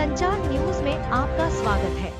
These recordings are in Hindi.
संचार न्यूज में आपका स्वागत है।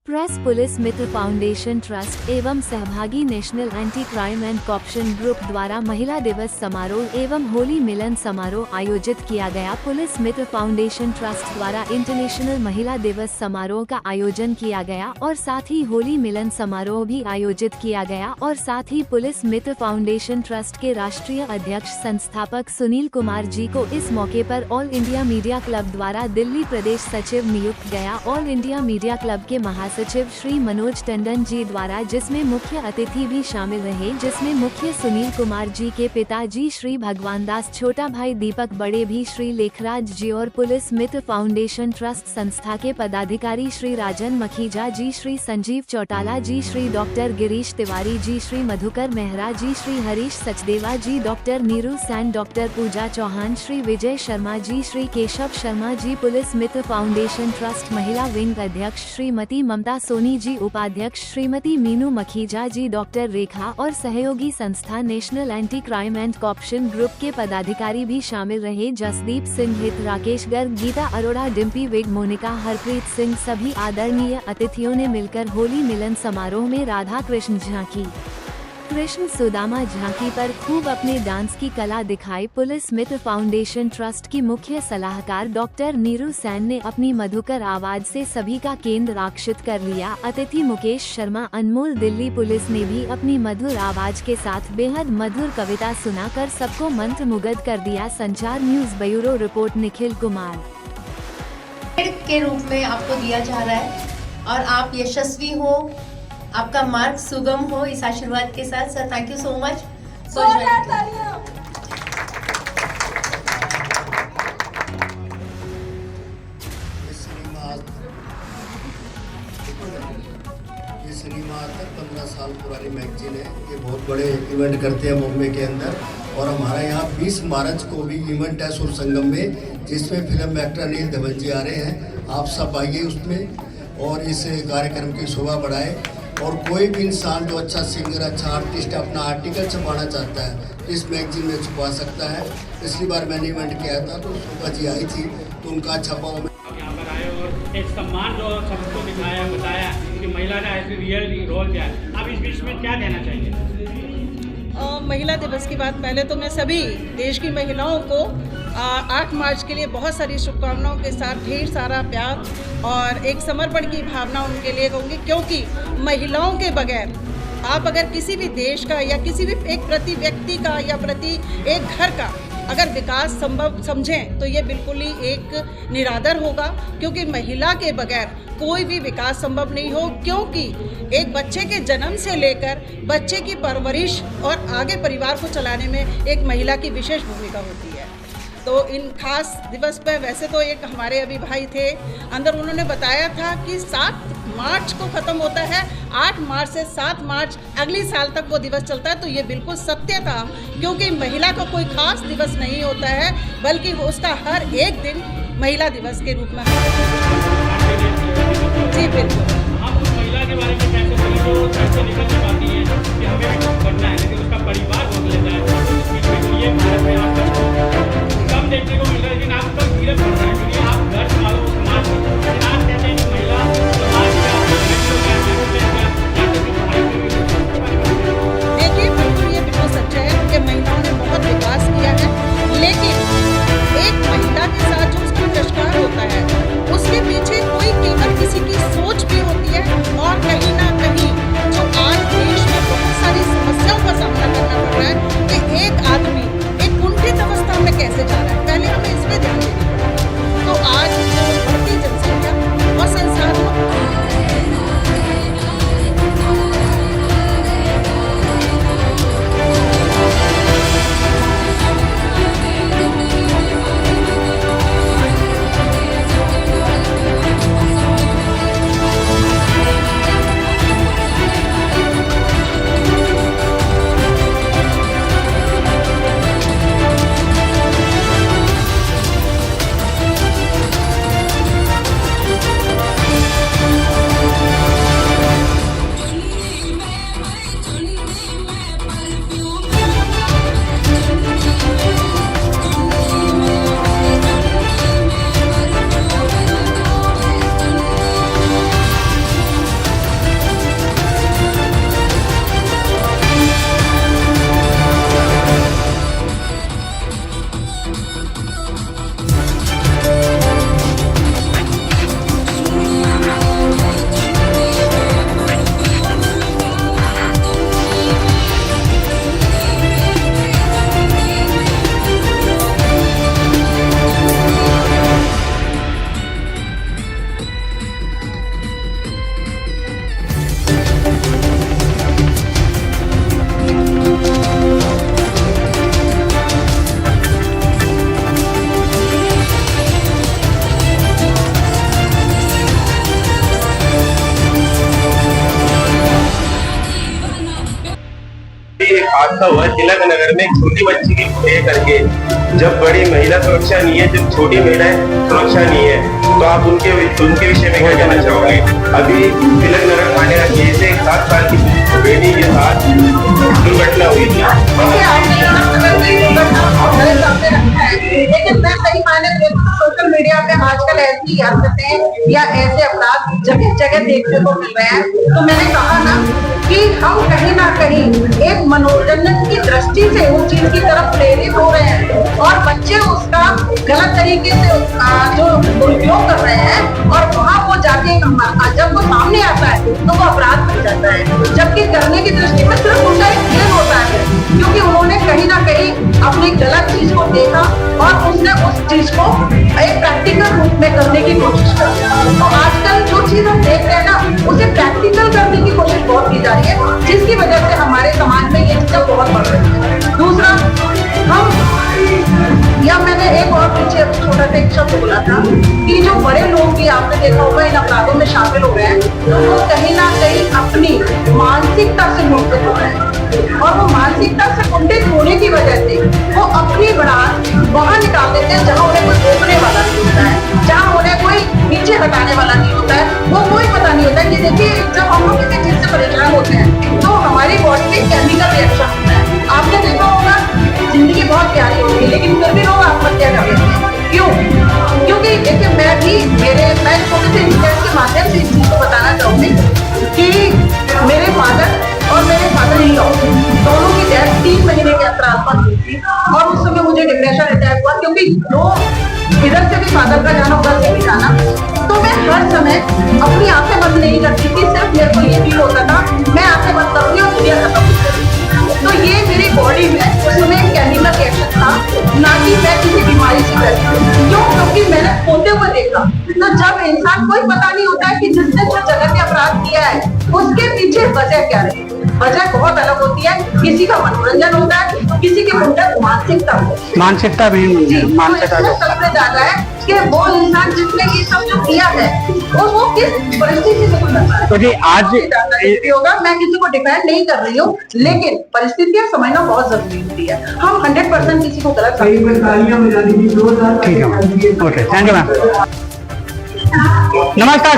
Press police Mitra foundation trust एवं सहभागी national anti crime and corruption group द्वारा महिला दिवस समारोह एवं होली मिलन समारोह आयोजित किया गया। पुलिस मित्र फाउंडेशन ट्रस्ट द्वारा इंटरनेशनल महिला दिवस समारोह का आयोजन किया गया और साथ ही होली मिलन समारोह भी आयोजित किया गया और साथ ही पुलिस मित्र फाउंडेशन ट्रस्ट के राष्ट्रीय अध्यक्ष संस्थापक सुनील कुमार जी को इस मौके पर ऑल इंडिया मीडिया क्लब द्वारा दिल्ली प्रदेश सचिव नियुक्त गया। ऑल इंडिया मीडिया क्लब के महासचिव श्री मनोज टंडन जी द्वारा, जिसमें मुख्य अतिथि भी शामिल रहे, जिसमें मुख्य सुनील कुमार जी के पिताजी श्री भगवान दास, छोटा भाई दीपक, बड़े भी श्री लेखराज जी और पुलिस मित्र फाउंडेशन ट्रस्ट संस्था के पदाधिकारी Shri Rajan Makhija ji, Shri Sanjeev Chautala ji, Shri doctor Girish Tiwari ji, Shri Madhukar Mehra ji, Shri Harish Sachdeva ji, doctor Neeru Sain, doctor Pooja Chauhan, Shri Vijay Sharma ji, Shri Keshav Sharma ji, police Mitra foundation trust महिला विंग अध्यक्ष श्रीमती ममता सोनी जी, उपाध्यक्ष श्रीमती मीनू मखीजा जी, डॉक्टर रेखा और सहयोगी संस्था national anti crime and corruption group के पदाधिकारी भी शामिल रहे। जसदीप सिंह, हित, राकेश गर्ग, गीता अरोड़ा, डिम्पी विग, मोनिका, हरप्रीत सिंह, सभी आदरणीय अतिथियों ने मिलकर होली मिलन समारोह में राधा कृष्ण झांकी, कृष्ण सुदामा झांकी पर खूब अपने डांस की कला दिखाई। पुलिस मित्र फाउंडेशन ट्रस्ट की मुख्य सलाहकार डॉक्टर नीरू सैन ने अपनी मधुकर आवाज से सभी का केंद्र आकर्षित कर लिया। अतिथि मुकेश शर्मा, अनमोल, दिल्ली पुलिस ने भी अपनी मधुर आवाज के साथ बेहद मधुर कविता सुनाकर सबको मंत्रमुग्ध कर दिया। संचार news bureau report Nikhil Kumar. के रूप में आपको दिया जा रहा है और आप यशस्वी हो, आपका मार्ग सुगम हो, इस आशीर्वाद के साथ। Sir, thank you so much. ये सिनेमा 15 साल पुरानी मैगजीन है। ये बहुत बड़े इवेंट करते हैं बॉम्बे के अंदर और हमारा यहाँ 20 मार्च को भी इवेंट है सुर संगम में, जिसमें फिल्म एक्टर अनिल धवन जी आ रहे हैं। आप सब आइए उसमें और इस कार्यक्रम की शोभा बढ़ाए। और कोई भी इंसान जो अच्छा सिंगर, अच्छा आर्टिस्ट अपना आर्टिकल छपाना चाहता है इस मैगजीन में छपा सकता है। पिछली बार मैंने इवेंट किया था तो शोभा जी आई थी तो उनका छपा यहाँ पर आए और एक सम्मान जो सबको दिखाया, बताया कि महिला का ऐसे रियल रोल क्या है। आप इस बीच में क्या कहना चाहिए? महिला दिवस की बात, पहले तो मैं सभी देश की महिलाओं को 8 मार्च के लिए बहुत सारी शुभकामनाओं के साथ ढेर सारा प्यार और एक समर्पण की भावना उनके लिए कहूँगी, क्योंकि महिलाओं के बगैर आप अगर किसी भी देश का या किसी भी एक प्रति व्यक्ति का या प्रति एक घर का अगर विकास संभव समझें तो ये बिल्कुल ही एक निरादर होगा, क्योंकि महिला के बगैर कोई भी विकास संभव नहीं हो। क्योंकि एक बच्चे के जन्म से लेकर बच्चे की परवरिश और आगे परिवार को चलाने में एक महिला की विशेष भूमिका होती है। तो इन खास दिवस पर वैसे तो एक हमारे अभी भाई थे अंदर, उन्होंने बताया था कि 7 मार्च को ख़त्म होता है, 8 मार्च से 7 मार्च अगली साल तक वो दिवस चलता है। तो ये बिल्कुल सत्य था, क्योंकि महिला का कोई खास दिवस नहीं होता है, बल्कि वो उसका हर एक दिन महिला दिवस के रूप में। जी बिल्कुल। आप उस महिला के बारे में कैसे निकल पाती हैं कि हमें भी कुछ करना है, लेकिन उसका परिवार रोक लेता है। ये भारत में आप कम देखने को मिल रहा है, लेकिन आप तक धीरे बढ़ रहा है, क्योंकि आप घर संभालो, समाज कहते हैं कि महिला समाज देखिए, बिल्कुल ये बिल्कुल सच्चा है कि महिलाओं ने बहुत विकास किया है, लेकिन एक महिला के साथ जो उसका तिरस्कार होता है उसके पीछे कोई कीमत किसी की सोच भी होती है। और कहीं ना कहीं जो आज देश में बहुत सारी समस्याओं का सामना करना पड़ रहा है कि एक आदमी एक कुंठित अवस्था में कैसे जा रहा है, पहले हमें इस पे ध्यान देना पड़ेगा। हादसा हुआ तिलक नगर में, एक छोटी बच्ची की ये करके। जब बड़ी महिला सुरक्षा नहीं है, जब छोटी महिलाएं सुरक्षा नहीं है, तो आप उनके विषय में क्या कहना चाहोगे? अभी तिलक नगर थाने का केस है, 7 साल की बेटी के साथ दुर्घटना हुई थी। लेकिन मैं सही मायने में देखूं तो सोशल मीडिया पे आजकल ऐसी हरकतें या ऐसे अपराध जगह जगह देखने को मिल रहे हैं। तो मैंने कहा ना कि हम कहीं ना कहीं एक मनोरंजन की दृष्टि से उस चीज की तरफ प्रेरित हो रहे हैं और बच्चे उसका गलत तरीके से जो दुरुपयोग कर रहे हैं और वहाँ वो जाके जब वो सामने आता है तो वो अपराध बन जाता है। जबकि करने की दृष्टि में सिर्फ उनका एक खेल होता है, क्योंकि उन्होंने कहीं ना कहीं अपनी गलत चीज को देखा और उसने उस चीज को एक प्रैक्टिकल रूप में करने की कोशिश की। तो आजकल जो चीज हम देख रहे हैं ना, उसे प्रैक्टिकल करने की कोशिश बहुत की जा रही है, जिसकी वजह से हमारे समाज में ये चीजें बहुत बढ़ रही है। दूसरा, मैंने एक और पीछे छोटा सा एक शब्द बोला था कि जो बड़े लोग भी आपने देखा होगा इन अपराधों में शामिल हो गए हैं, तो वो कहीं ना कहीं अपनी मानसिकता से मुक्त हो रहे हैं और वो मानसिकता से कुंठित होने की वजह से वो अपनी बढ़ात वहां निकाल देते हैं जहां उन्हें कोई रोकने वाला नहीं होता है, जहां उन्हें कोई पीछे हटाने वाला नहीं होता है। वो कोई पता नहीं होता है कि देखिए जब हम लोग किसी चीज से परेशान होते हैं तो हमारी बॉडी में केमिकल रिएक्शन होता है। आपने देखा होगा जिंदगी बहुत प्यारी होती है लेकिन फिर भी लोग आत्महत्या कर लेते हैं। क्यों? क्योंकि देखिए मैं छोटे से इंसिडेंट के माध्यम से इस चीज को बताना चाहूंगी कि मेरे फादर और मेरे फादर इन लॉ दोनों की डेथ 3 महीने के अंतराल पर हुई थी और उस समय मुझे डिप्रेशन अटैक हुआ, क्योंकि इधर से भी फादर का जाना उधर से भी जाना। तो मैं हर समय अपनी आंखें बंद नहीं करती थी, सिर्फ मेरे को ये फील होता था मैं आंखें बंद करूंगी और दुनिया खत्म हो जाएगी। तो ये मेरी बॉडी में उसमें केमिकल रिएक्शन था, ना कि मैं किसी बीमारी से ग्रसित। क्यों? क्योंकि मैंने होते हुए देखा। तो जब इंसान कोई पता नहीं होता है कि जिसने जो जगह में अपराध किया है उसके पीछे वजह क्या है। वजह बहुत अलग होती है, किसी का मनोरंजन होता है, किसी के अंदर मानसिकता भी सबसे ज्यादा है कि वो इंसान जिसने ये सब जो किया है वो किस परिस्थिति से गुजर रहा है। तो जी आज होगा, मैं किसी को डिफेंड नहीं कर रही हूँ, लेकिन परिस्थितियां समझना बहुत जरूरी होती है। हम 100% किसी को गलत ठीक है, ओके, थैंक यू मैम। नमस्कार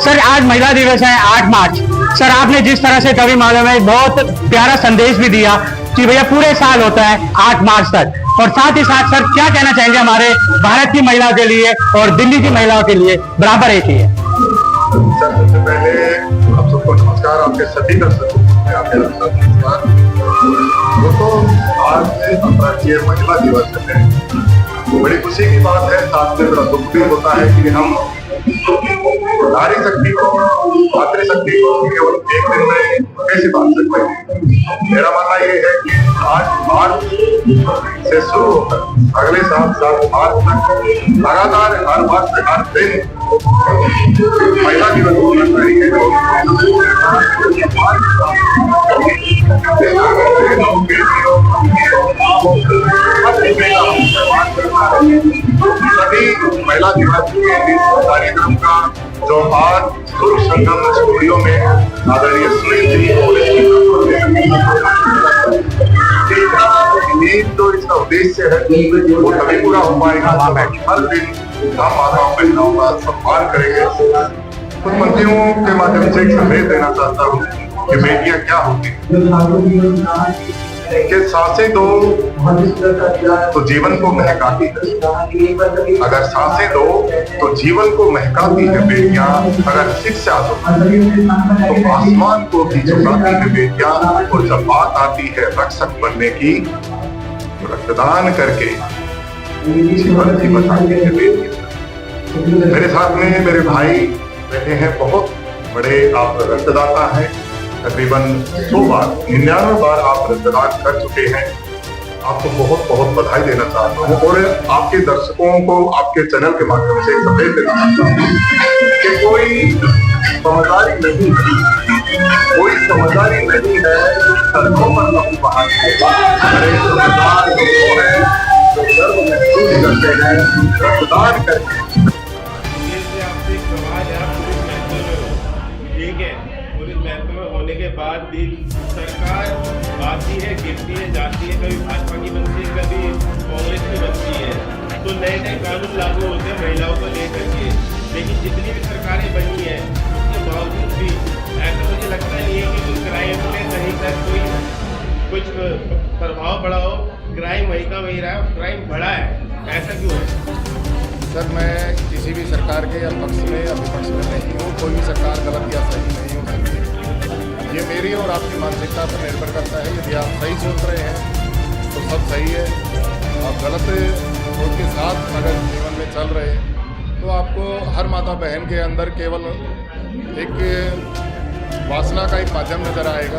सर, आज महिला दिवस है 8 मार्च। सर आपने जिस तरह से कभी मालूम है बहुत प्यारा संदेश भी दिया कि भैया पूरे साल होता है 8 मार्च तक, और साथ ही साथ सर क्या कहना चाहेंगे हमारे भारत की महिलाओं के लिए और दिल्ली की महिलाओं के लिए बराबर एक ही है? सर सबसे पहले आप सबको नमस्कार, आपके सभी दर्शकों को नमस्कार। दोस्तों आज अंतर्राष्ट्रीय महिला दिवस है, बड़ी खुशी की बात है, साथ में बड़ा दुख भी होता है कि हम नारी शक्ति को, मातृशक्ति को केवल एक दिन में कैसे बांध सकते हैं। मेरा मानना ये है कि आज मार्च से शुरू होकर अगले साल 7 मार्च तक लगातार हर मार्च से हर दिन महिला दिवस होना चाहिए। सभी महिला दिवस के कार्यक्रम का जो आज सुर संगम स्टूडियो में आदरणीय सुनील जी जो इसका उद्देश्य है वो तभी पूरा हो पाएगा हर दिन हम माताओं बहनों का सम्मान करेंगे। कुछ मंत्रियों के माध्यम से एक संदेश देना चाहता हूँ कि बेटियां क्या होती कि सांसें दो तो जीवन को महकाती है, अगर सांसें दो तो जीवन को महकाती है बेटियां, अगर शिक्षा दो तो आसमान को भी झुकाती है बेटियां, और जब बात आती है रक्षक बनने की, रक्तदान करके जीवन भी बचाती है बेटियां। मेरे साथ में मेरे भाई बैठे हैं, बहुत बड़े आप रक्तदाता हैं, तकरीबन 100 बार 99 बार आप रक्तदान कर चुके हैं। आपको बहुत बहुत बधाई देना चाहता हूँ और आपके दर्शकों को आपके चैनल के माध्यम से संदेश देना चाहता हूँ कि कोई समझदारी नहीं है सड़कों पर लोग बाहर समझदार लोग हैं जो गर्व महसूस करते हैं रक्तदान करके। आपसे एक सवाल है, आप पुलिस महत्व में हो, ठीक है, पुलिस महत्व में होने के बाद भी सरकार आती है, गिरती है, जाती है, कभी भाजपा की बनती है, कभी कांग्रेस की बनती है, तो नए नए कानून लागू होते हैं महिलाओं को लेकर के। लेकिन जितनी भी सरकारें बनी है उसके बावजूद भी ऐसा मुझे लगता नहीं है कि क्राइम में कहीं तक कोई कुछ प्रभाव पड़ा हो। क्राइम वही का वही रहा है, क्राइम बढ़ा है, ऐसा क्यों है? सर, मैं किसी भी सरकार के या पक्ष में या विपक्ष में नहीं हूँ। कोई भी सरकार गलत या सही नहीं हो सकती। ये मेरी और आपकी मानसिकता पर निर्भर करता है। यदि आप सही सोच रहे हैं तो सब सही है। आप गलत सोच के साथ अगर जीवन में चल रहे हैं तो आपको हर माता बहन के अंदर केवल एक वासना का एक माध्यम नजर आएगा।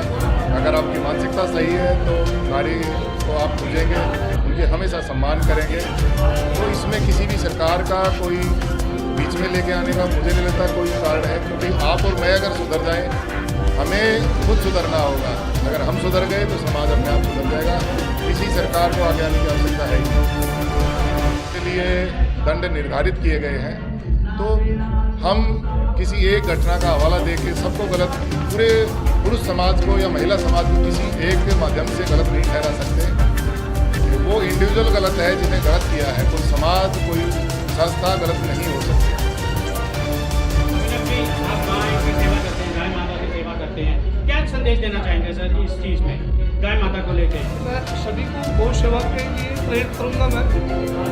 अगर आपकी मानसिकता सही है तो नारी को आप पूजेंगे, उनके हमेशा सम्मान करेंगे। तो इसमें किसी भी सरकार का कोई बीच में लेके आने का मुझे नहीं लगता कोई कारण है, क्योंकि आप और मैं अगर सुधर जाएं, हमें खुद सुधरना होगा। अगर हम सुधर गए तो समाज अपने आप सुधर जाएगा। किसी सरकार को आगे आने की आवश्यकता है ही। इसके लिए दंड निर्धारित किए गए हैं। तो हम किसी एक घटना का हवाला देके सबको गलत, पूरे पुरुष समाज को या महिला समाज को किसी एक के माध्यम से गलत नहीं ठहरा सकते। वो इंडिविजुअल गलत है जिन्हें गलत किया है, कोई समाज कोई संस्था गलत नहीं हो सकती। आप गाय की सेवा करते हैं, गाय माता की सेवा करते हैं, क्या संदेश देना चाहेंगे सर इस चीज़ में, गाय माता को लेकर? मैं सभी को गौ सेवा के लिए प्रेरित करूँगा मैं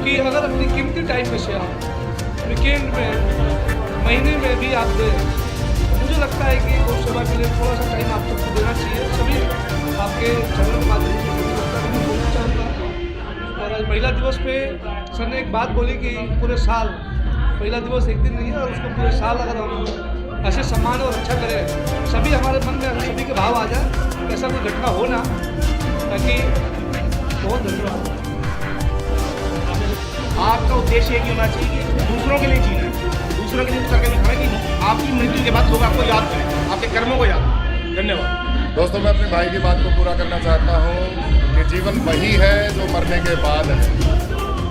कि अगर अपनी कीमती टाइम में से आप वीकेंड में, महीने में भी आप दें, मुझे लगता है कि गौ सेवा के लिए थोड़ा सा टाइम आप सबको देना चाहिए। सभी आपके चैनल के माध्यम से मैं बोलना चाहूँगा। और आज महिला दिवस पे सर ने एक बात बोली कि पूरे साल, महिला दिवस एक दिन नहीं है और उसको पूरे साल अगर हम ऐसे सम्मान और अच्छा करें, सभी हमारे मन में सभी के भाव आ जाए, ऐसा कोई घटना हो ना, ताकि बहुत धन्यवाद। आपका उद्देश्य एक ही होना चाहिए कि दूसरों के लिए जीना है, दूसरों के लिए करके दिखाना कि आपकी मृत्यु के बाद लोग आपको याद करें, आपके कर्मों को याद करें। धन्यवाद। दोस्तों, मैं अपने भाई की बात को पूरा करना चाहता हूँ कि जीवन वही है जो मरने के बाद है।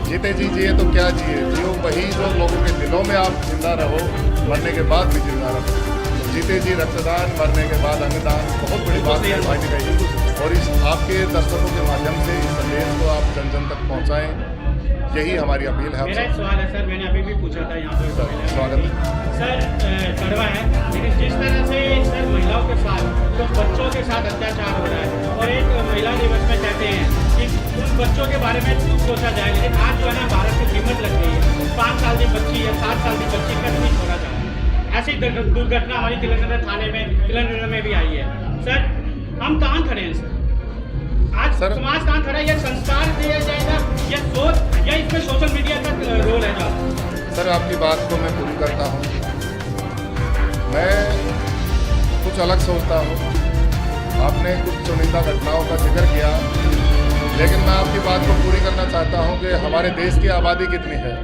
जीते जी जिए तो क्या जिए, जियो वही जो लोगों के दिलों में आप जिंदा रहो, मरने के बाद भी जिंदा रहो। तो जीते जी रक्तदान, मरने के बाद अंगदान, बहुत बड़ी बात है भाई ने कही। और इस आपके दर्शकों के माध्यम से इस संदेश को आप जन जन तक पहुँचाएँ, यही हमारी अपील है। मेरा एक सवाल है सर, मैंने अभी भी पूछा था यहाँ पे। स्वागत है सर। कड़वा है, लेकिन जिस तरह से सर महिलाओं के साथ, तो बच्चों के साथ अत्याचार हो रहा है, और एक महिला दिवस में कहते हैं कि उन बच्चों के बारे में खूब सोचा जाए, लेकिन आज जो है ना भारत की कीमत लग गई है। 5 साल की बच्ची है, 7 साल की बच्ची का नहीं छोड़ा जा रहा है। ऐसी दुर्घटना हमारी तिलकनगर थाने में, तिलकनगर में भी आई है। सर, हम कहाँ खड़े हैं सर? आज समाज कहाँ खड़ा है? यह संस्कार दिया जाएगा, यह सोच, या इसमें सोशल मीडिया का रोल है ज़्यादा? सर, आपकी बात को मैं पूरी करता हूँ। मैं कुछ अलग सोचता हूँ। आपने कुछ चुनिंदा घटनाओं का जिक्र किया, लेकिन मैं आपकी बात को पूरी करना चाहता हूँ कि हमारे देश की आबादी कितनी है,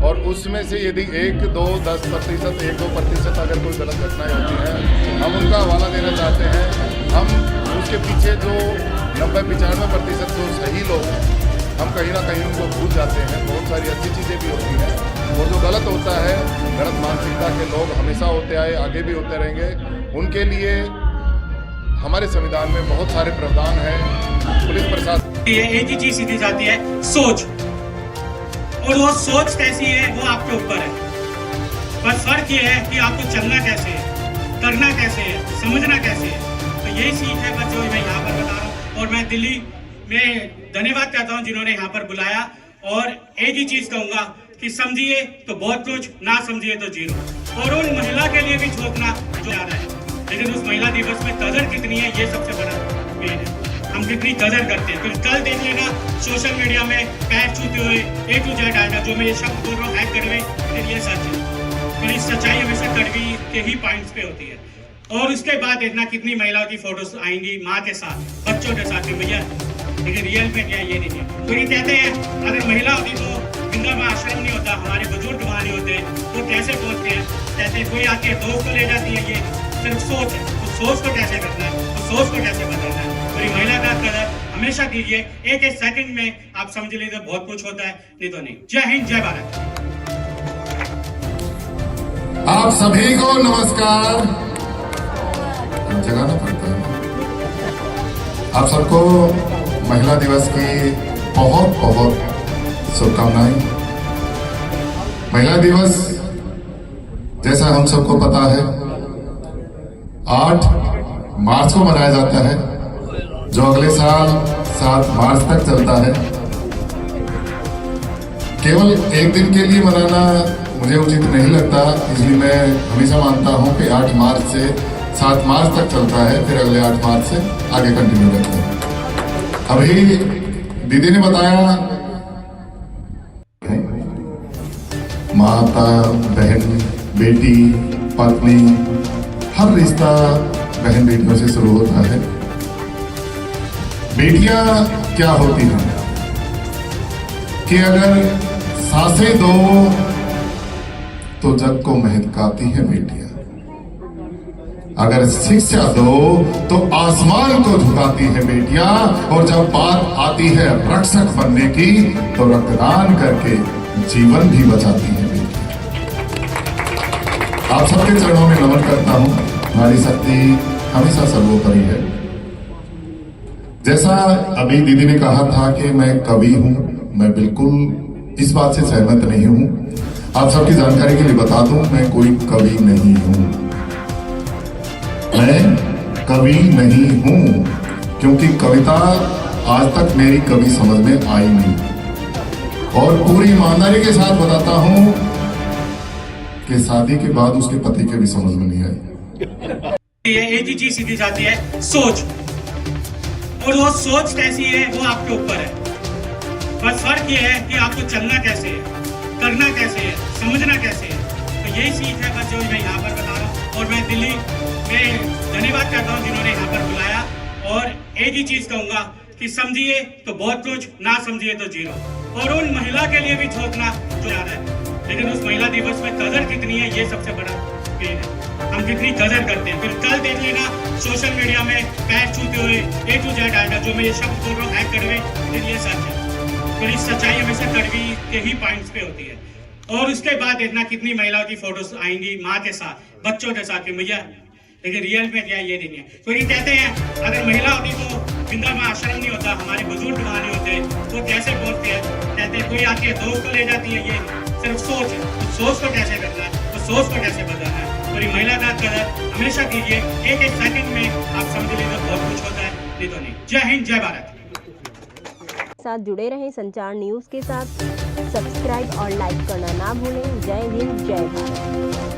और उसमें से यदि 1, 2, 10%, 1-2% अगर कोई गलत घटनाएं होती हैं, हम उनका हवाला देना चाहते हैं। हम उसके पीछे जो 90-95% जो सही लोग हैं, हम कहीं ना कहीं उनको भूल जाते हैं। बहुत सारी अच्छी चीज़ें भी होती हैं, और जो गलत होता है, गलत मानसिकता के लोग हमेशा होते आए, आगे भी होते रहेंगे। उनके लिए हमारे संविधान में बहुत सारे प्रावधान हैं। पुलिस प्रशासन एक ही चीज सीधी जाती है, सोच, और वो सोच कैसी है वो आपके ऊपर है। बस फर्क ये है कि आपको चलना कैसे है, करना कैसे है, समझना कैसे है। तो यही सीख है बस जो मैं यहाँ पर बता रहा हूँ। और मैं दिल्ली में धन्यवाद कहता हूँ जिन्होंने यहाँ पर बुलाया, और एक ही चीज कहूँगा कि समझिए तो बहुत कुछ, ना समझिए तो जीरो। और उन महिला के लिए भी सोचना जो आ रहा है, लेकिन उस महिला दिवस में कदर कितनी है, ये सबसे बड़ा मेन है। हम कितनी कदर करते हैं। फिर कल देख लेना सोशल मीडिया में पैर छूते हुए A to Z आएगा, जो मैं ये शब्द बोल रहा हूँ, हैक कड़वे, फिर ये सच है। फिर इस सच्चाई हमेशा कड़वी के ही पॉइंट्स पे होती है। और उसके बाद देखना कितनी महिलाओं की फोटोज आएंगी माँ के साथ, बच्चों के साथ, भैया लेकिन रियल में क्या ये नहीं है। तो ये कहते हैं अगर महिला होती तो वृंदावन आश्रम नहीं होता, हमारे बुजुर्ग वहाँ नहीं होते। तो कैसे बोलते हैं, कहते हैं कोई आके दोस्त को ले जाती है। ये सिर्फ सोच है, तो सोच को कैसे करना है, तो सोच को कैसे बदलना है। तो महिला का कदर हमेशा कीजिए। एक सेकंड में आप समझ लीजिए बहुत कुछ होता है, नहीं तो नहीं। जय हिंद, जय भारत। आप सभी को नमस्कार। जगाना पड़ता है। आप सबको महिला दिवस की बहुत बहुत शुभकामनाएं। महिला दिवस जैसा हम सबको पता है 8 मार्च को मनाया जाता है, जो अगले साल 7 मार्च तक चलता है। केवल एक दिन के लिए मनाना मुझे उचित नहीं लगता, इसलिए मैं हमेशा मानता हूं कि 8 मार्च से 7 मार्च तक चलता है, फिर अगले 8 मार्च से आगे कंटिन्यू करते हैं। अभी दीदी ने बताया माता, बहन, बेटी, पत्नी, हर रिश्ता बहन बेटियों से शुरू होता है। बेटियां क्या होती हैं कि अगर सांसें दो तो जग को महकाती है बेटियां, अगर शिक्षा दो तो आसमान को झुकाती है बेटियां, और जब बात आती है रक्षक बनने की तो रक्तदान करके जीवन भी बचाती है बेटियां। आप सबके चरणों में नमन करता हूं। नारी शक्ति हमेशा सर्वोपरि है। जैसा अभी दीदी ने कहा था कि मैं कवि हूं, मैं बिल्कुल इस बात से सहमत नहीं हूं। आप सबकी जानकारी के लिए बता दूं, मैं कोई कवि नहीं हूं। मैं कवि नहीं हूं क्योंकि कविता आज तक मेरी कभी समझ में आई नहीं, और पूरी ईमानदारी के साथ बताता हूं कि शादी के बाद उसके पति के भी समझ में नहीं आई। एक ही चीज सीधी जाती है, सोच, और वो सोच कैसी है वो आपके ऊपर है। बस फर्क ये है कि आपको चलना कैसे है, करना कैसे है, समझना कैसे है। तो यही सीख है बस जो मैं यहाँ पर बता रहा हूँ। और मैं दिल्ली में धन्यवाद करता हूँ जिन्होंने यहाँ पर बुलाया, और एक ही चीज कहूंगा कि समझिए तो बहुत कुछ, ना समझिए तो जीरो। और उन महिला के लिए भी ठोकना जो ज्यादा है, लेकिन उस महिला दिवस में कदर कितनी है ये सबसे बड़ा पेन है। हम कितनी कदर करते हैं। फिर कल देख लेना सोशल मीडिया में पैर छूते हुए A to Z आएगा, जो मैं ये शब्द बोल रहा हूँ है कड़वे, लेकिन ये सच है। तो इस सच्चाई हमेशा कड़वी के ही पॉइंट्स पे होती है। और उसके बाद देखना कितनी महिलाओं की फोटोज आएंगी माँ के साथ, बच्चों के साथ, भैया लेकिन रियल में क्या ये नहीं है। तो ये कहते हैं अगर महिला होती तो जिंदा में आश्रम नहीं होता, हमारे बुजुर्ग वहाँ नहीं होते। तो कैसे बोलते हैं, कहते हैं कोई आती है दोस्त को ले जाती है, ये सिर्फ सोच है। तो सोच को कैसे करना है, तो सोच को कैसे बदलना है। और ये महिला का कदर हमेशा कीजिए। एक एक सेकंड में आप समझ लीजिए बहुत कुछ होता है, नहीं तो नहीं। जय हिंद, जय भारत। साथ जुड़े रहें संचार न्यूज़ के साथ। सब्सक्राइब और लाइक करना ना भूलें। जय हिंद, जय भारत।